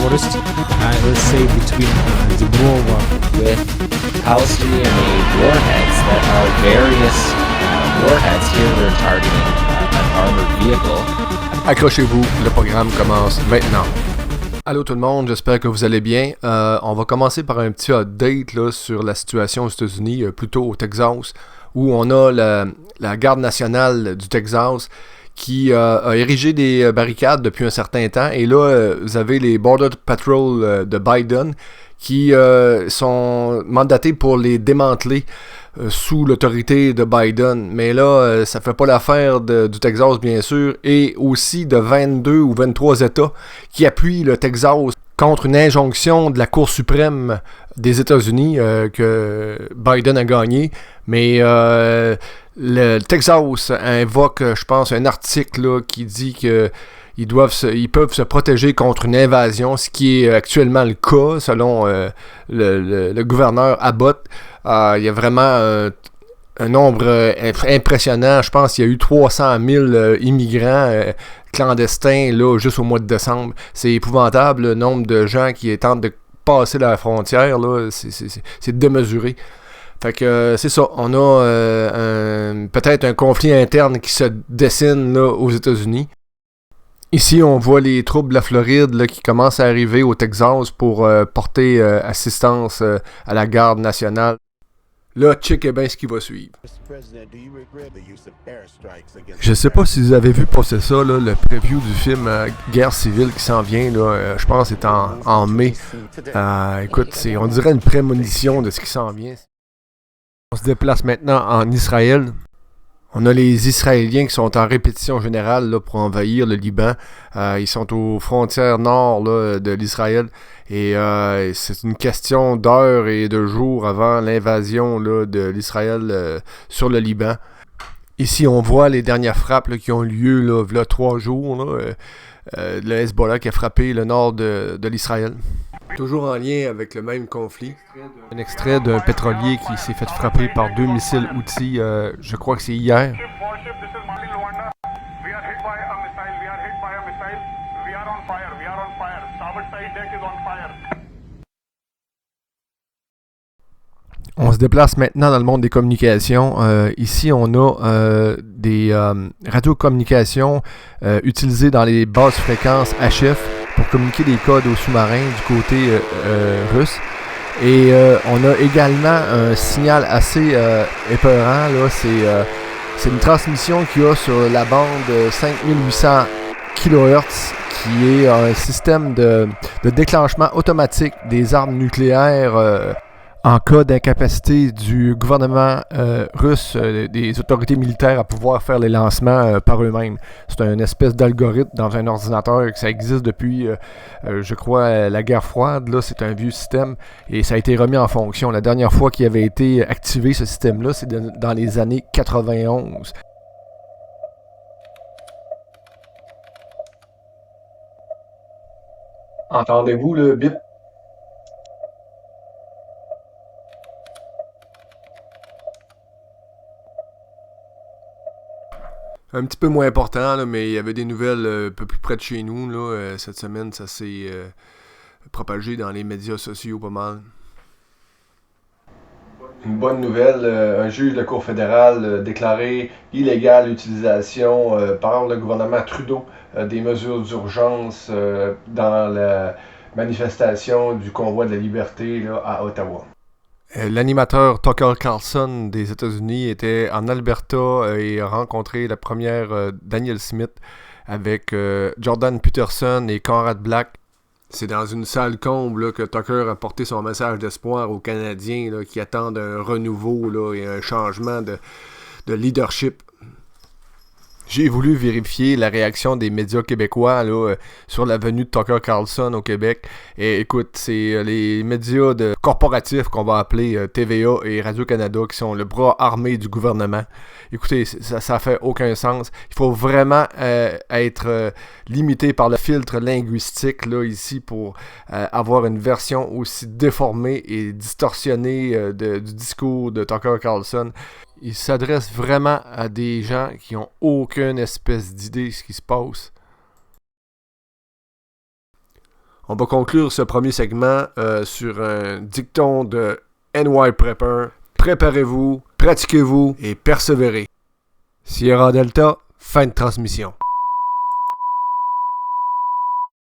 forest, let's say between Zimrova with Palestinian-made warheads that are various warheads. Here they're targeting an armored vehicle. Accrochez-vous, le programme commence maintenant. Allô tout le monde, j'espère que vous allez bien. On va commencer par un petit update là, sur la situation aux États-Unis, plutôt au Texas, où on a la garde nationale du Texas qui a érigé des barricades depuis un certain temps. Et là, vous avez les Border Patrol de Biden qui sont mandatés pour les démanteler sous l'autorité de Biden. Mais là, ça fait pas l'affaire du Texas, bien sûr, et aussi de 22 ou 23 États qui appuient le Texas contre une injonction de la Cour suprême des États-Unis que Biden a gagné. Mais le Texas invoque, je pense, un article là, qui dit que ils peuvent se protéger contre une invasion, ce qui est actuellement le cas, selon le gouverneur Abbott. Il y a vraiment un nombre impressionnant. Je pense qu'il y a eu 300 000 immigrants clandestins là, juste au mois de décembre. C'est épouvantable le nombre de gens qui tentent de passer la frontière. Là. C'est démesuré. Fait que c'est ça. On a peut-être un conflit interne qui se dessine là, aux États-Unis. Ici, on voit les troupes de la Floride là, qui commencent à arriver au Texas pour porter assistance à la garde nationale. Là, checkez bien ce qui va suivre. Je sais pas si vous avez vu passer ça, là, le preview du film Guerre civile qui s'en vient, là, je pense que c'est en mai. Écoute, on dirait une prémonition de ce qui s'en vient. On se déplace maintenant en Israël. On a les Israéliens qui sont en répétition générale là, pour envahir le Liban. Ils sont aux frontières nord là, de l'Israël. Et c'est une question d'heures et de jours avant l'invasion là, de l'Israël sur le Liban. Ici, on voit les dernières frappes là, qui ont lieu là, il y a 3 jours. Là, le Hezbollah qui a frappé le nord de l'Israël. Toujours en lien avec le même conflit. Un extrait d'un pétrolier qui s'est fait frapper par 2 missiles Houthis, je crois que c'est hier. On se déplace maintenant dans le monde des communications. Ici, on a des radiocommunications utilisées dans les basses fréquences HF pour communiquer des codes aux sous-marins du côté russe. Et on a également un signal assez épeurant. Là, c'est une transmission qu'il y a sur la bande 5800 kHz qui est un système de déclenchement automatique des armes nucléaires en cas d'incapacité du gouvernement russe, des autorités militaires à pouvoir faire les lancements par eux-mêmes. C'est une espèce d'algorithme dans un ordinateur que ça existe depuis, je crois, la guerre froide. Là, c'est un vieux système et ça a été remis en fonction. La dernière fois qu'il avait été activé, ce système-là, c'est dans les années 91. Entendez-vous le bip? Un petit peu moins important, là, mais il y avait des nouvelles un peu plus près de chez nous. Là, cette semaine, ça s'est propagé dans les médias sociaux pas mal. Une bonne nouvelle, un juge de la Cour fédérale a déclaré illégale l'utilisation par le gouvernement Trudeau des mesures d'urgence dans la manifestation du convoi de la liberté là, à Ottawa. L'animateur Tucker Carlson des États-Unis était en Alberta et a rencontré la première Danielle Smith avec Jordan Peterson et Conrad Black. C'est dans une salle comble là, que Tucker a porté son message d'espoir aux Canadiens là, qui attendent un renouveau là, et un changement de leadership. J'ai voulu vérifier la réaction des médias québécois là, sur la venue de Tucker Carlson au Québec. Et écoute, c'est les médias corporatifs qu'on va appeler TVA et Radio-Canada qui sont le bras armé du gouvernement. Écoutez, ça fait aucun sens. Il faut vraiment être limité par le filtre linguistique là, ici pour avoir une version aussi déformée et distorsionnée du discours de Tucker Carlson. Il s'adresse vraiment à des gens qui n'ont aucune espèce d'idée de ce qui se passe. On va conclure ce premier segment sur un dicton de NY Prepper. Préparez-vous, pratiquez-vous et persévérez. Sierra Delta, fin de transmission.